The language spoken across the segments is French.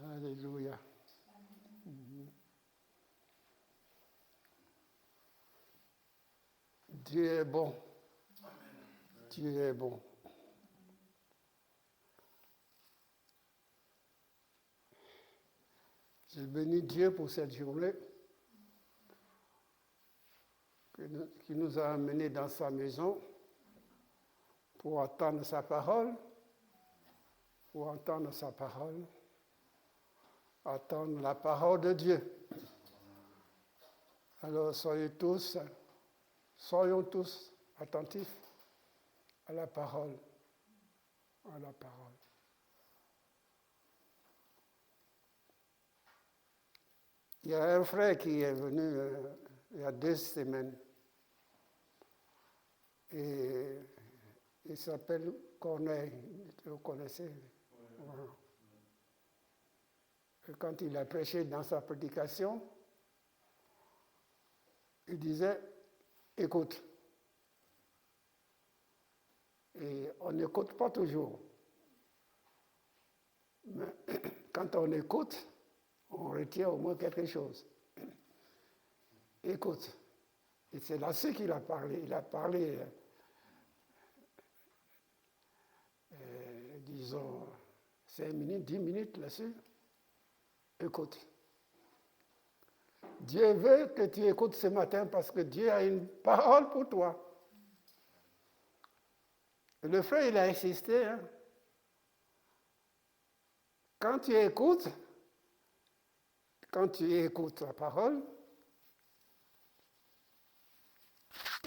Alléluia. Dieu est bon. Dieu est bon. Je bénis Dieu pour cette journée qui nous a amenés dans sa maison pour entendre sa parole, entendre la parole de Dieu. Alors soyons tous attentifs à la parole. Il y a un frère qui est venu il y a 2 semaines et il s'appelle Corneille, vous le connaissez? Voilà. Et quand il a prêché dans sa prédication, il disait « écoute ». Et on n'écoute pas toujours. Mais quand on écoute, on retient au moins quelque chose. Écoute. Et c'est là-dessus qu'il a parlé. Il a parlé, disons, 5 minutes, 10 minutes là-dessus. Écoute. Dieu veut que tu écoutes ce matin parce que Dieu a une parole pour toi. Et le frère, il a insisté. Hein. Quand tu écoutes la parole,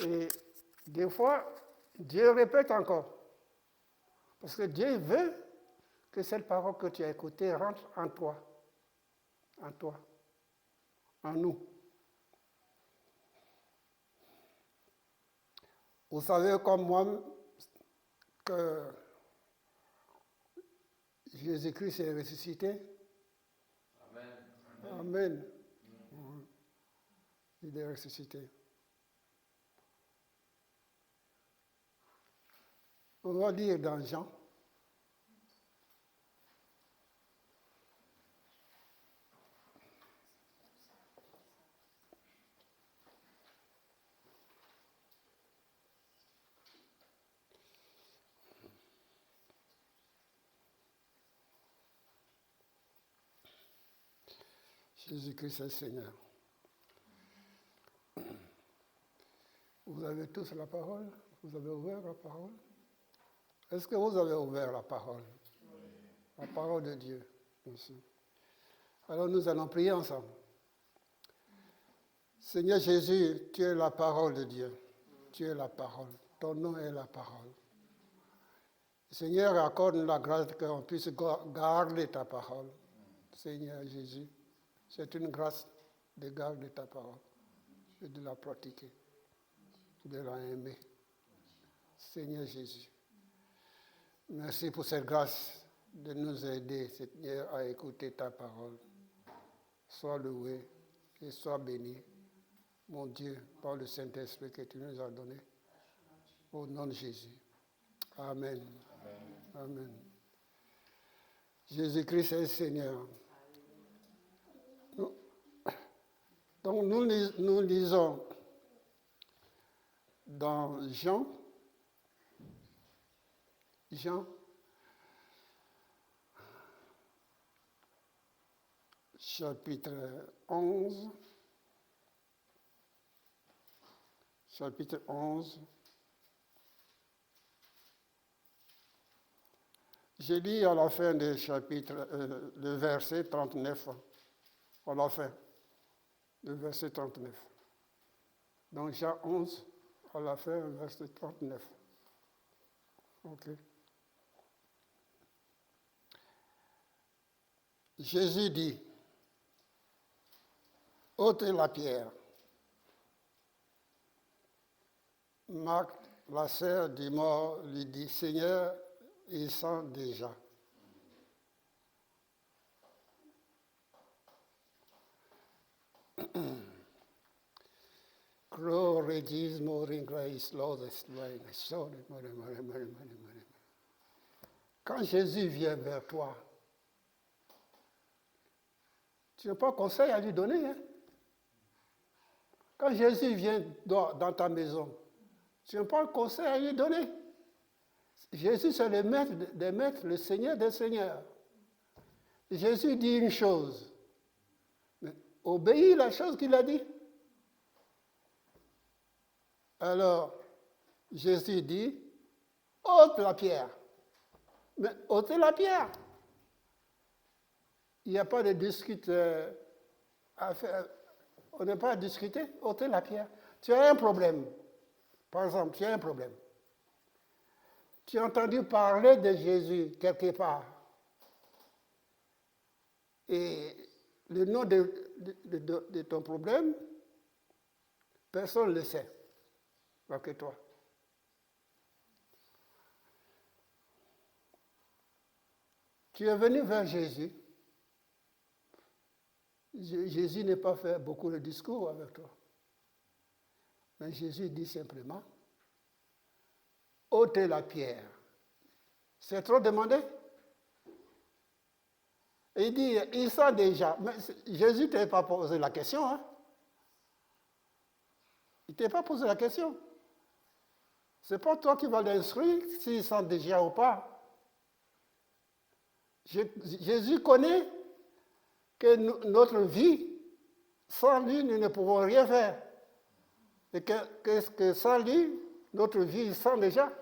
et des fois, Dieu répète encore. Parce que Dieu veut que cette parole que tu as écoutée rentre en toi. En nous. Vous savez comme moi que Jésus-Christ est ressuscité. Amen. Il est ressuscité. On va lire dans Jean. Jésus-Christ est Seigneur. Vous avez tous la parole? Vous avez ouvert la parole? Est-ce que vous avez ouvert la parole? Oui. La parole de Dieu. Merci. Alors nous allons prier ensemble. Seigneur Jésus, tu es la parole de Dieu. Tu es la parole. Ton nom est la parole. Seigneur, accorde-nous la grâce qu'on puisse garder ta parole. Seigneur Jésus, c'est une grâce de garder ta parole et de la pratiquer, de la aimer. Seigneur Jésus, merci pour cette grâce de nous aider, Seigneur, à écouter ta parole. Sois loué et sois béni, mon Dieu, par le Saint-Esprit que tu nous as donné. Au nom de Jésus. Amen. Amen. Jésus-Christ est Seigneur. Donc nous lisons dans Jean chapitre 11. J'ai lu à la fin du chapitre, le verset 39, à la fin, le verset 39. Donc Jean 11, à la fin, verset 39. OK. Jésus dit, ôtez la pierre. Marc, la sœur du mort, lui dit, Seigneur, il sent déjà. Glory Jesus, more in grace, Lord is slain. Quand Jésus vient vers toi, tu n'as pas conseil à lui donner. Hein? Quand Jésus vient dans ta maison, tu n'as pas de conseil à lui donner. Jésus, c'est le maître des maîtres, le Seigneur des seigneurs. Jésus dit une chose, mais obéis la chose qu'il a dit. Alors, Jésus dit, ôte la pierre. Mais ôtez la pierre. Il n'y a pas de discute à faire. On n'a pas à discuter, ôtez la pierre. Tu as un problème. Par exemple, tu as un problème. Tu as entendu parler de Jésus quelque part. Et le nom de ton problème, personne ne le sait, pas que toi. Tu es venu vers Jésus. Jésus n'a pas fait beaucoup de discours avec toi. Mais Jésus dit simplement, ôtez la pierre. C'est trop demandé? Il dit, il sent déjà. Mais Jésus ne t'a pas posé la question. Hein? Il ne t'a pas posé la question. Ce n'est pas toi qui vas l'instruire s'il sent déjà ou pas. Jésus connaît que notre vie, sans lui, nous ne pouvons rien faire. Et que sans lui, notre vie, il sent déjà.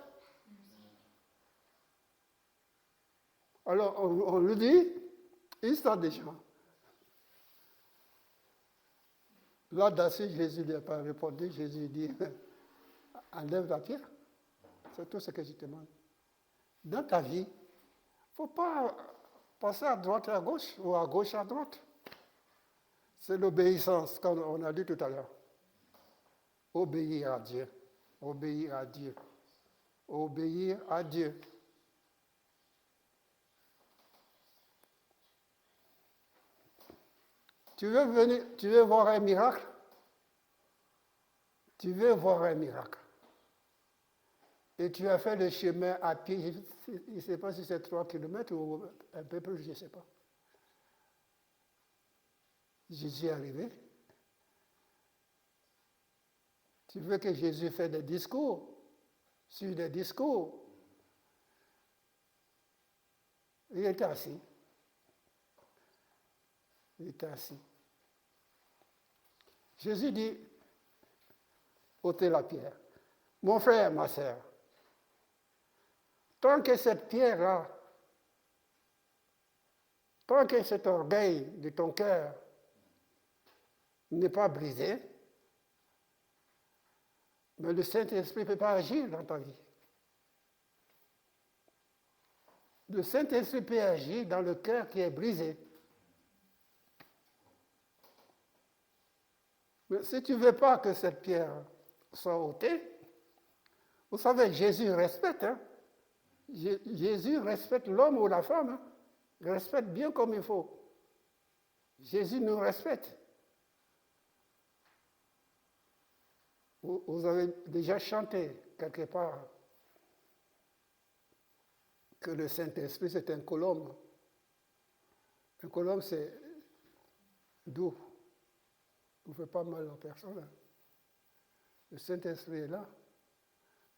Alors, on lui dit, il sent déjà. Là, d'assez, Jésus ne lui a pas répondu. Jésus dit, enlève la pierre. C'est tout ce que je te demande. Dans ta vie, il ne faut pas passer à droite et à gauche, ou à gauche et à droite. C'est l'obéissance, comme on a dit tout à l'heure. Obéir à Dieu. Obéir à Dieu. Obéir à Dieu. Tu veux voir un miracle? Tu veux voir un miracle. Et tu as fait le chemin à pied, je ne sais pas si c'est 3 kilomètres ou un peu plus, je ne sais pas. Jésus est arrivé. Tu veux que Jésus fasse des discours, sur des discours. Il était assis. Il était assis. Jésus dit, ôtez la pierre. Mon frère, ma sœur, tant que cette pierre-là, tant que cet orgueil de ton cœur n'est pas brisé, mais le Saint-Esprit ne peut pas agir dans ta vie. Le Saint-Esprit peut agir dans le cœur qui est brisé. Mais si tu ne veux pas que cette pierre soit ôtée, vous savez, Jésus respecte. Hein? Jésus respecte l'homme ou la femme. Hein? Il respecte bien comme il faut. Jésus nous respecte. Vous avez déjà chanté quelque part que le Saint-Esprit, c'est un colombe. Un colombe, c'est doux. Il ne fait pas mal aux personnes. Hein. Le Saint-Esprit est là,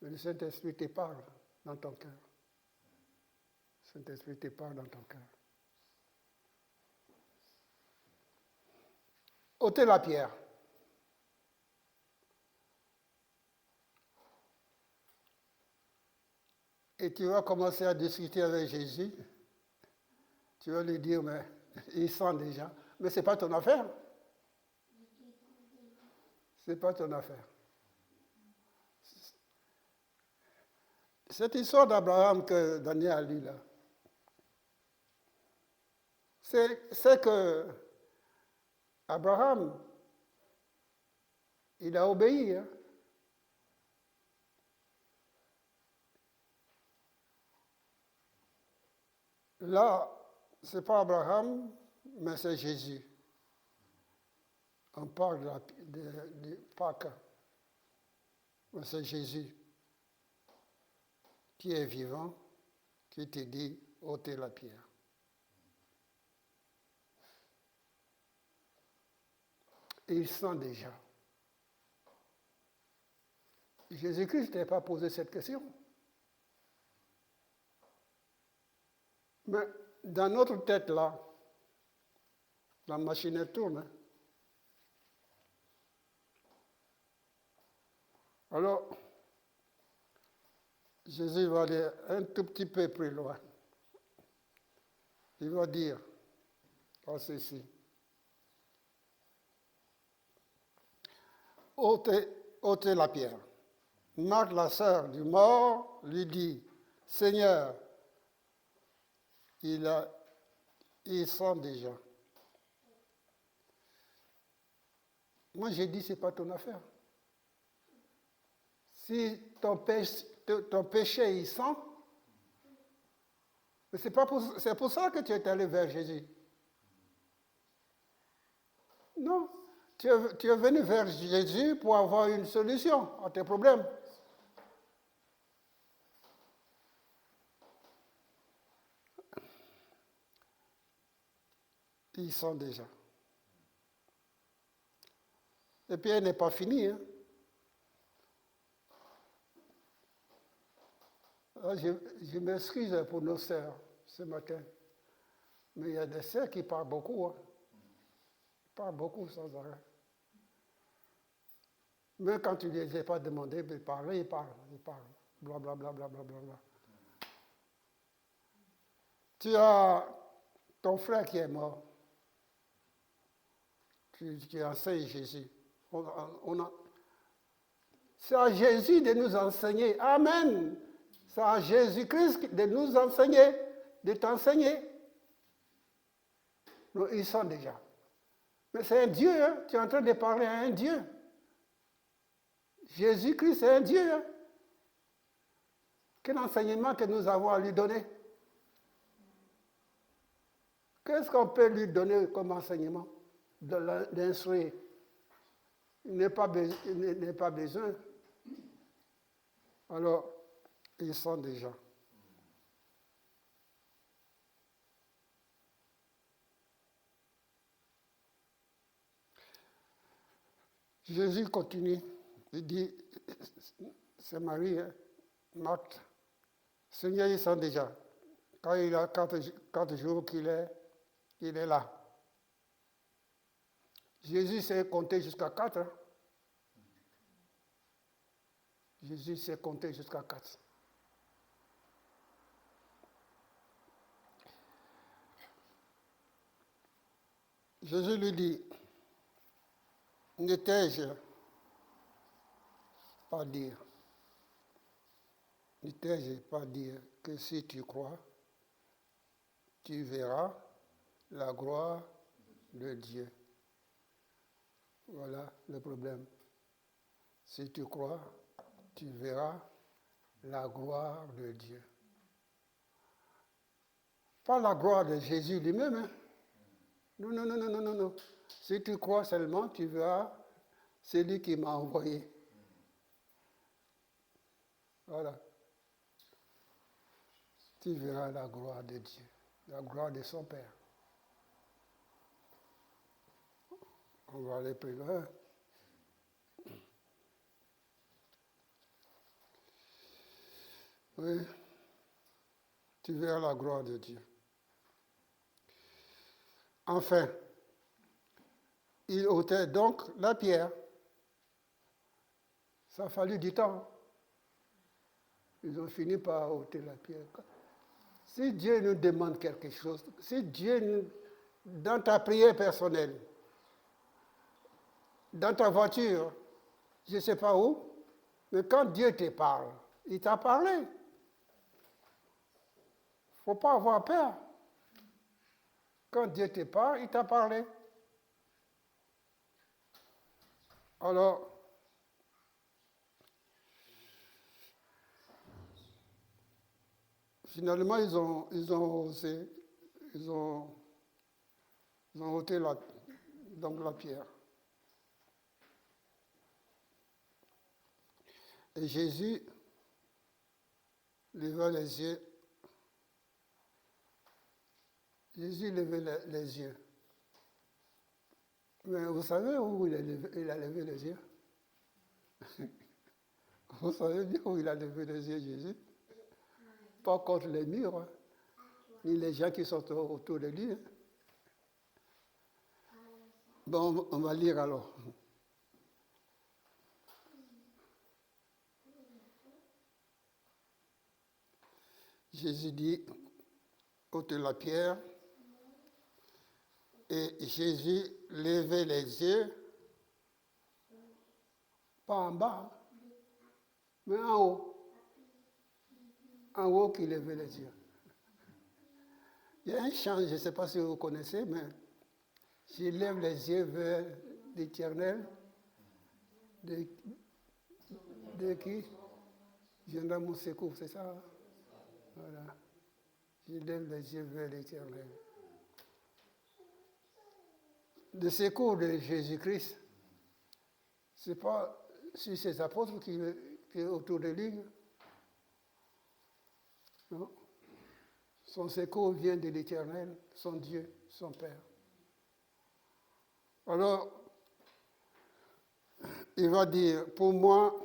mais le Saint-Esprit te parle dans ton cœur. Le Saint-Esprit te parle dans ton cœur. Ôtez la pierre. Et tu vas commencer à discuter avec Jésus. Tu vas lui dire, mais il sent déjà. Mais ce n'est pas ton affaire. Ce n'est pas ton affaire. Cette histoire d'Abraham que Daniel a lue là, c'est que Abraham, il a obéi. Hein. Là, ce n'est pas Abraham, mais c'est Jésus. On parle de Pâques. C'est Jésus qui est vivant, qui te dit ôtez la pierre. Et il sent déjà. Jésus-Christ n'a pas posé cette question. Mais dans notre tête, là, la machine elle tourne. Alors, Jésus va aller un tout petit peu plus loin. Il va dire à ceci. Ôtez la pierre. Marthe, la sœur du mort, lui dit, Seigneur, il sent déjà. Moi, j'ai dit, ce n'est pas ton affaire. Si ton péché, il sent, c'est pour ça que tu es allé vers Jésus. Non, tu es venu vers Jésus pour avoir une solution à tes problèmes. Ils sont déjà. Et puis elle n'est pas finie. Hein. Je m'excuse pour nos sœurs ce matin. Mais il y a des sœurs qui parlent beaucoup. Hein. Ils parlent beaucoup sans arrêt. Même quand tu ne les as pas demandé de parler, ils parlent. Blablabla. Bla, bla, bla, bla. Tu as ton frère qui est mort. Tu enseignes Jésus. C'est à Jésus de nous enseigner. Amen. C'est à Jésus-Christ de nous enseigner, de t'enseigner. Nous, ils sont déjà. Mais c'est un Dieu, hein? Tu es en train de parler à un Dieu. Jésus-Christ est un Dieu. Hein? Quel enseignement que nous avons à lui donner? Qu'est-ce qu'on peut lui donner comme enseignement? D'instruire. Il n'est pas besoin. Alors, ils sont déjà. Jésus continue. Il dit, c'est Marie, hein, Marthe. Seigneur, ils sont déjà. Quand il a 4 jours qu'il est là. Jésus sait compter jusqu'à 4. Hein. Jésus sait compter jusqu'à 4. Jésus lui dit, ne t'ai-je pas dire que si tu crois, tu verras la gloire de Dieu. Voilà le problème. Si tu crois, tu verras la gloire de Dieu. Pas la gloire de Jésus lui-même. Hein? Non. Si tu crois seulement, tu verras celui qui m'a envoyé. Voilà. Tu verras la gloire de Dieu, la gloire de son Père. On va aller plus loin. Oui, tu verras la gloire de Dieu. Enfin, il ôtait donc la pierre. Ça a fallu du temps. Ils ont fini par ôter la pierre. Si Dieu nous demande quelque chose, si Dieu, dans ta prière personnelle, dans ta voiture, je ne sais pas où, mais quand Dieu te parle, il t'a parlé. Il ne faut pas avoir peur. Quand Dieu te parle, il t'a parlé. Alors, finalement, ils ont osé, ils ont ôté la pierre. Et Jésus leva les yeux. Jésus levait les yeux. Mais vous savez où il a levé les yeux? Vous savez bien où il a levé les yeux, Jésus? Pas contre les murs, hein, ni les gens qui sont autour de lui. Hein. Bon, on va lire alors. Jésus dit, ôte la pierre, et Jésus levait les yeux, pas en bas, mais en haut. En haut qu'il levait les yeux. Il y a un chant, je ne sais pas si vous connaissez, mais je lève les yeux vers l'Éternel. De qui viendra mon secours, c'est ça? Voilà. Je lève les yeux vers l'Éternel. Le secours de Jésus-Christ, ce n'est pas sur ses apôtres qui est autour de lui. Non. Son secours vient de l'Éternel, son Dieu, son Père. Alors, il va dire, pour moi,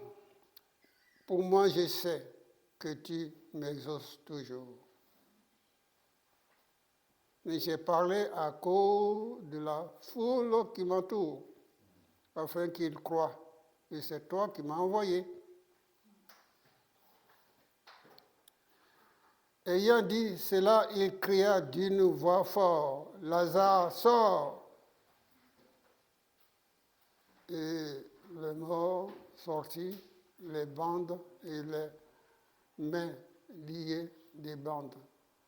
je sais que tu m'exauces toujours. Mais j'ai parlé à cause de la foule qui m'entoure, afin qu'ils croient que c'est toi qui m'as envoyé. Ayant dit cela, il cria d'une voix forte, Lazare, sors! Et le mort sortit, les bandes et les mains liées des bandes,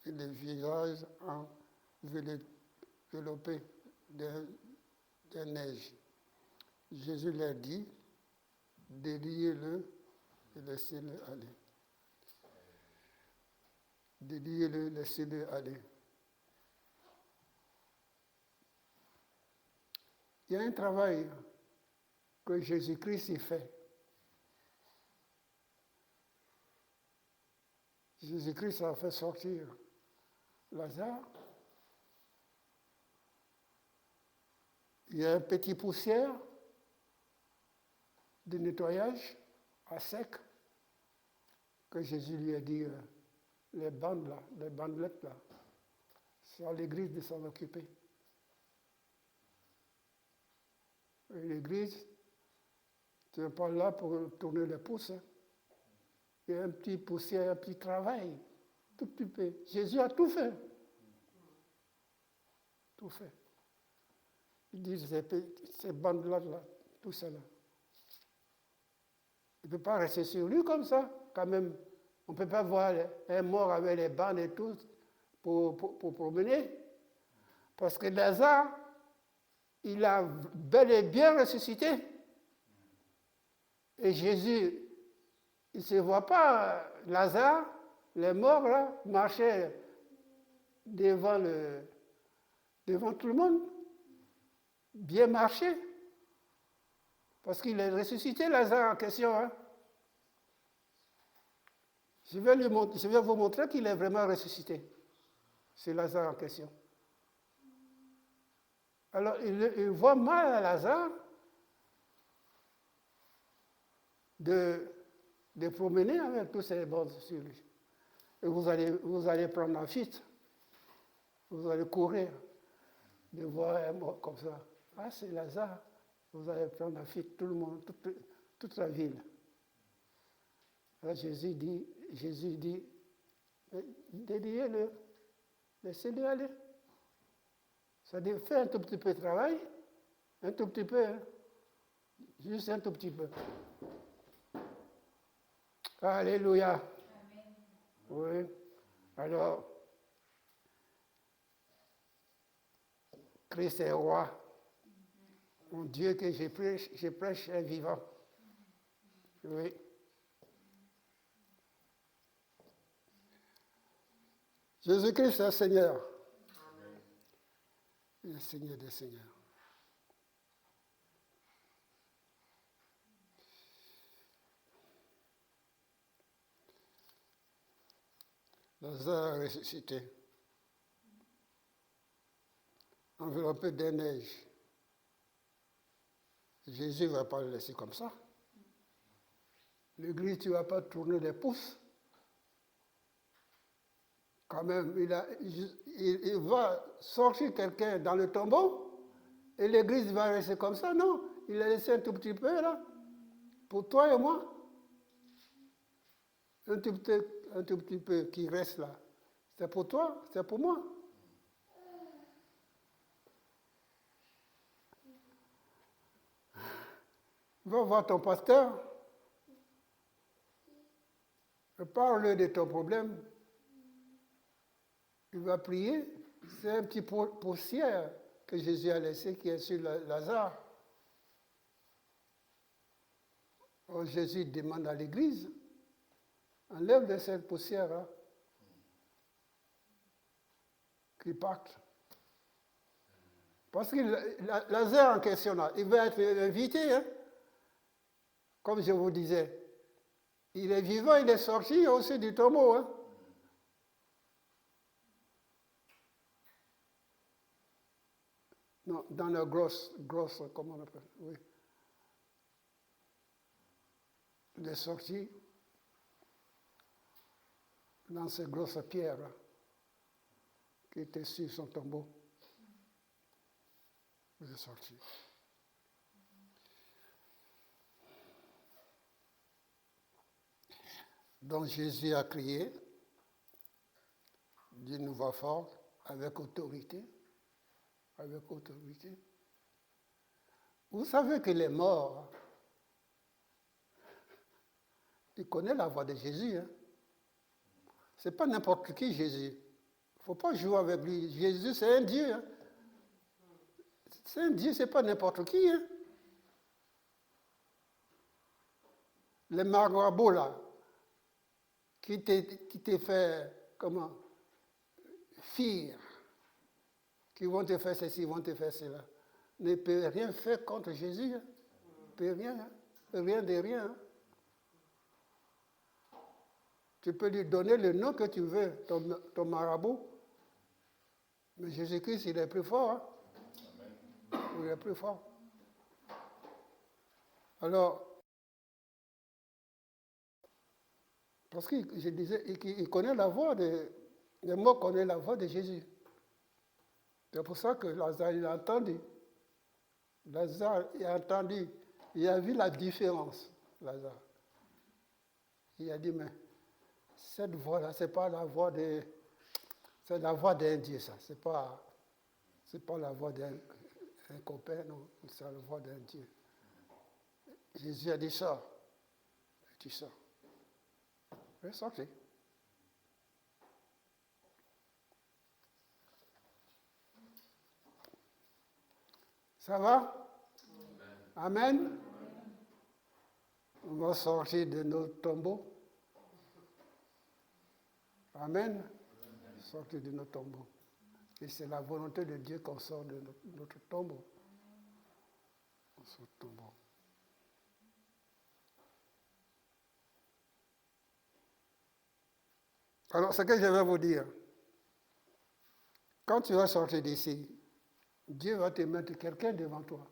et les visages enveloppés de neige. Jésus leur dit, déliez-le et laissez-le aller. Déliez-le, laissez-le aller. Il y a un travail que Jésus-Christ y fait. Jésus-Christ a fait sortir Lazare. Il y a une petite poussière de nettoyage à sec que Jésus lui a dit, les bandes là, les bandelettes là, c'est à l'église de s'en occuper. Et l'église, tu n'es pas là pour tourner les pouces. Hein. Il y a un petit poussière, un petit travail, tout petit peu. Jésus a tout fait. Tout fait. Il dit, ces bandes-là, tout ça là. Il ne peut pas rester sur lui comme ça, quand même. On ne peut pas voir un mort avec les bandes et tout pour promener. Parce que Lazare, il a bel et bien ressuscité. Et Jésus, il ne se voit pas, Lazare, les morts là, marchaient devant tout le monde. Bien marché. Parce qu'il est ressuscité, Lazare en question. Hein. Je vais vous montrer qu'il est vraiment ressuscité. C'est Lazare en question. Alors, il voit mal à Lazare de promener avec tous ces bords sur lui. Et vous allez prendre la fuite. Vous allez courir de voir un mort comme ça. Ah, c'est Lazare. Vous allez prendre la fuite, tout le monde, toute la ville. Alors Jésus dit, déliez-le, laissez-le aller. Ça dit, fais un tout petit peu de travail, un tout petit peu, hein? Juste un tout petit peu. Alléluia. Amen. Oui. Alors, Christ est roi. Mon Dieu que je prêche est vivant. Oui. Jésus-Christ est Seigneur. Amen. Il est Seigneur des Seigneurs. Lazare a ressuscité, enveloppé des neiges. Jésus ne va pas le laisser comme ça. L'église, tu ne vas pas tourner des pouces. Quand même, il va sortir quelqu'un dans le tombeau et l'église va rester comme ça. Non, il a laissé un tout petit peu là, pour toi et moi. Un tout petit peu qui reste là. C'est pour toi, c'est pour moi. Va voir ton pasteur. Parle de ton problème. Il va prier. C'est un petit poussière que Jésus a laissé qui est sur Lazare. Alors Jésus demande à l'église, enlève de cette poussière-là, qu'il parte. Parce que Lazare en question là, il va être invité, hein? Comme je vous disais. Il est vivant, il est sorti aussi du tombeau. Hein? Non, dans la grosse, comment on appelle? Oui. Il est sorti dans ces grosses pierres là, qui étaient sur son tombeau. Il est sorti. Donc Jésus a crié d'une voix forte, avec autorité. Avec autorité. Vous savez que les morts, ils connaissent la voix de Jésus. Hein? Ce n'est pas n'importe qui Jésus. Il ne faut pas jouer avec lui. Jésus, c'est un Dieu. Hein? C'est un Dieu, ce n'est pas n'importe qui. Hein? Les marabouts là, qui te fait, comment, fuir, qui vont te faire ceci, vont te faire cela, ne peut rien faire contre Jésus. Hein? Ne peut rien, hein? Rien de rien. Hein? Tu peux lui donner le nom que tu veux, ton marabout, mais Jésus-Christ, il est plus fort. Hein? Il est plus fort. Alors, parce que je disais, il connaît la voix les mots connaissent la voix de Jésus. C'est pour ça que Lazare, il a entendu. Lazare, il a entendu. Il a vu la différence, Lazare. Il a dit, mais cette voix-là, ce n'est pas la voix de... C'est la voix d'un Dieu, ça. C'est pas la voix d'un copain, non. C'est la voix d'un Dieu. Jésus a dit ça. Il dit ça. Il est sorti. Ça va? Amen. On va sortir de nos tombeaux. Amen. Sortir de nos tombeaux. Et c'est la volonté de Dieu qu'on sort de notre tombeau. On sort du tombeau. Alors, ce que je vais vous dire, quand tu vas sortir d'ici, Dieu va te mettre quelqu'un devant toi.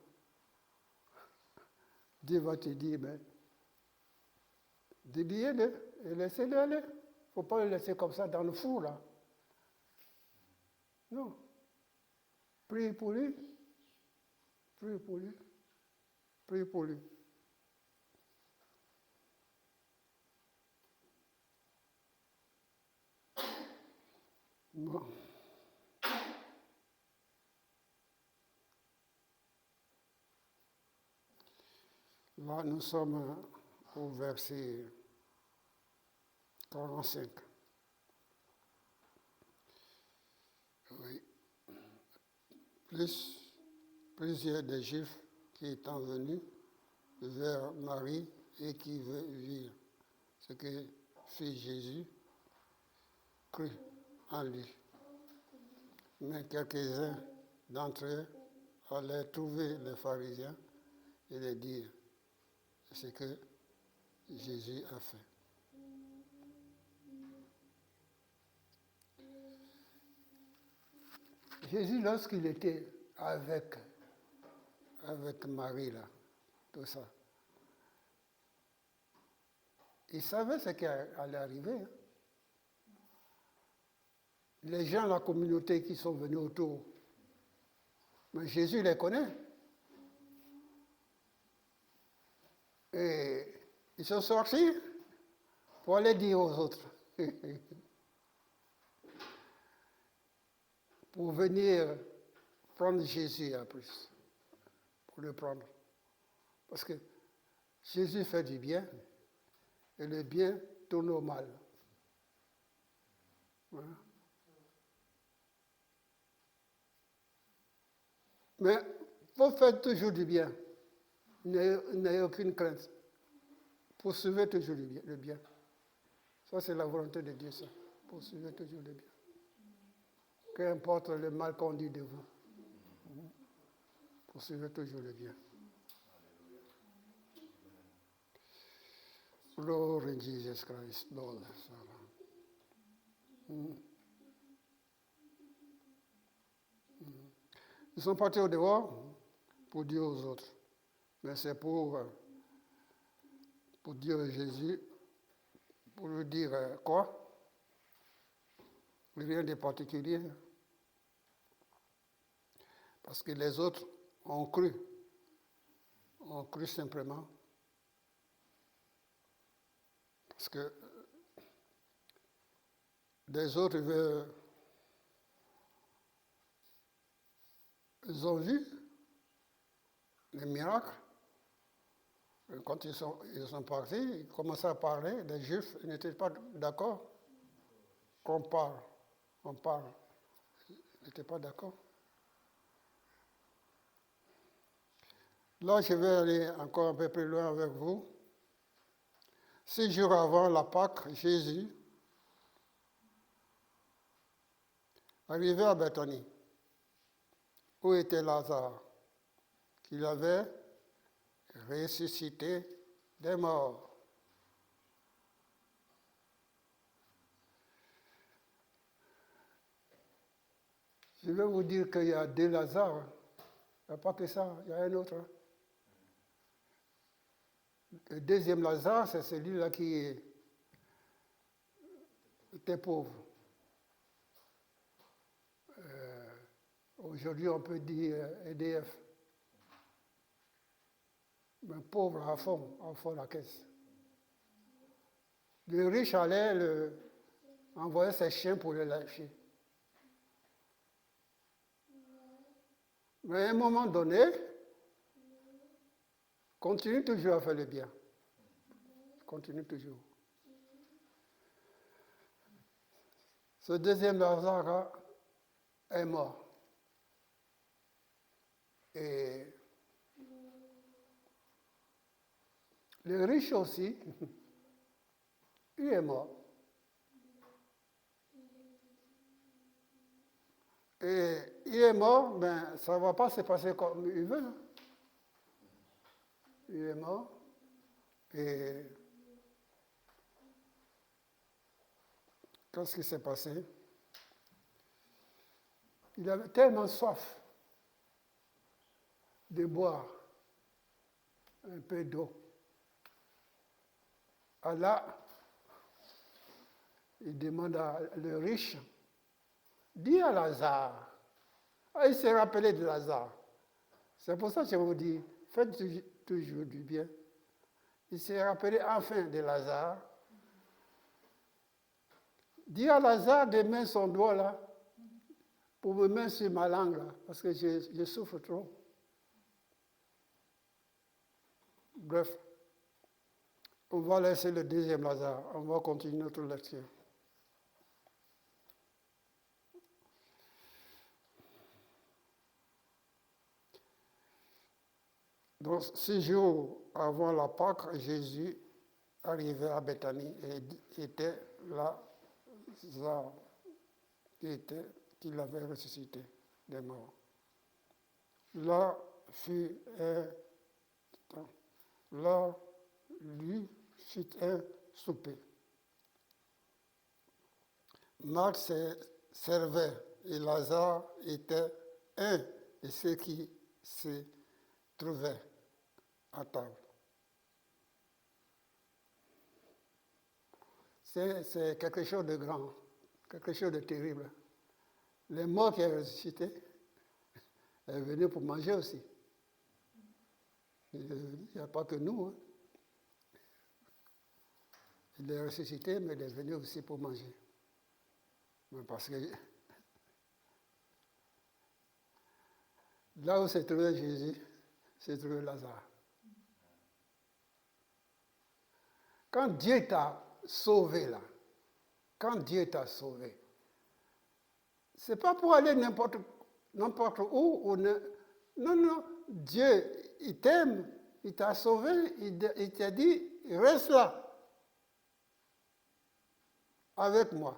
Dieu va te dire, mais dédiez-le et laissez-le aller. Il ne faut pas le laisser comme ça dans le four, là. Non. Priez pour lui. Priez pour lui. Priez pour lui. Bon. Là, nous sommes au verset 45. Oui. Plusieurs des Juifs qui étant venus vers Marie et qui virent ce que fit Jésus, crurent en lui. Mais quelques-uns d'entre eux allaient trouver les pharisiens et les dire ce que Jésus a fait. Jésus, lorsqu'il était avec Marie, là, tout ça, il savait ce qui allait arriver. Hein. Les gens de la communauté qui sont venus autour, mais Jésus les connaît. Et ils sont sortis pour aller dire aux autres. Pour venir prendre Jésus en plus. Pour le prendre. Parce que Jésus fait du bien et le bien tourne au mal. Voilà. Mais vous faites toujours du bien. N'ayez aucune crainte. Poursuivez toujours le bien. Ça, c'est la volonté de Dieu, ça. Poursuivez toujours le bien. Qu'importe le mal qu'on dit de vous. Poursuivez toujours le bien. Lord in Jesus Christ, Lord. Ils sont partis au dehors pour dire aux autres. Mais c'est pour dire à Jésus, pour lui dire quoi? Rien de particulier. Parce que les autres ont cru simplement. Parce que les autres, ils ont vu les miracles. Et quand ils sont partis, ils commençaient à parler. Les Juifs n'étaient pas d'accord qu'on parle. Ils n'étaient pas d'accord. Là, je vais aller encore un peu plus loin avec vous. 6 jours avant la Pâque, Jésus arrivait à Bethanie, où était Lazare, qu'il avait ressuscité des morts. Je vais vous dire qu'il y a 2 Lazare. Il n'y a pas que ça, il y a un autre. Le deuxième Lazare, c'est celui-là qui était pauvre. Aujourd'hui, on peut dire EDF. Mais pauvre à fond la caisse. Le riche allait envoyer ses chiens pour le lâcher. Mais à un moment donné, continue toujours à faire le bien. Continue toujours. Ce deuxième Lazare est mort. Et le riche aussi, il est mort. Et il est mort, mais ça ne va pas se passer comme il veut. Hein. Il est mort. Et qu'est-ce qui s'est passé? Il avait tellement soif de boire un peu d'eau. Allah, il demande à le riche, dis à Lazare. Ah, il s'est rappelé de Lazare. C'est pour ça que je vous dis, faites toujours du bien. Il s'est rappelé enfin de Lazare. Dis à Lazare de mettre son doigt là, pour me mettre sur ma langue là, parce que je souffre trop. Bref, on va laisser le deuxième Lazare, on va continuer notre lecture. Donc, 6 jours avant la Pâque, Jésus arrivait à Bethanie et était là, qu'il avait ressuscité des morts. Là lui fit un souper. Marc servait Et Lazare était un de ceux qui se trouvaient à table. C'est quelque chose de grand, quelque chose de terrible. Les morts qui est ressuscité est venu pour manger aussi. Il n'y a pas que nous. Hein. Il est ressuscité, mais il est venu aussi pour manger. Parce que là où s'est trouvé Jésus, s'est trouvé Lazare. Quand Dieu t'a sauvé là, quand Dieu t'a sauvé, c'est pas pour aller n'importe où. Non, Dieu, il t'aime, il t'a sauvé, il t'a dit, reste là, avec moi.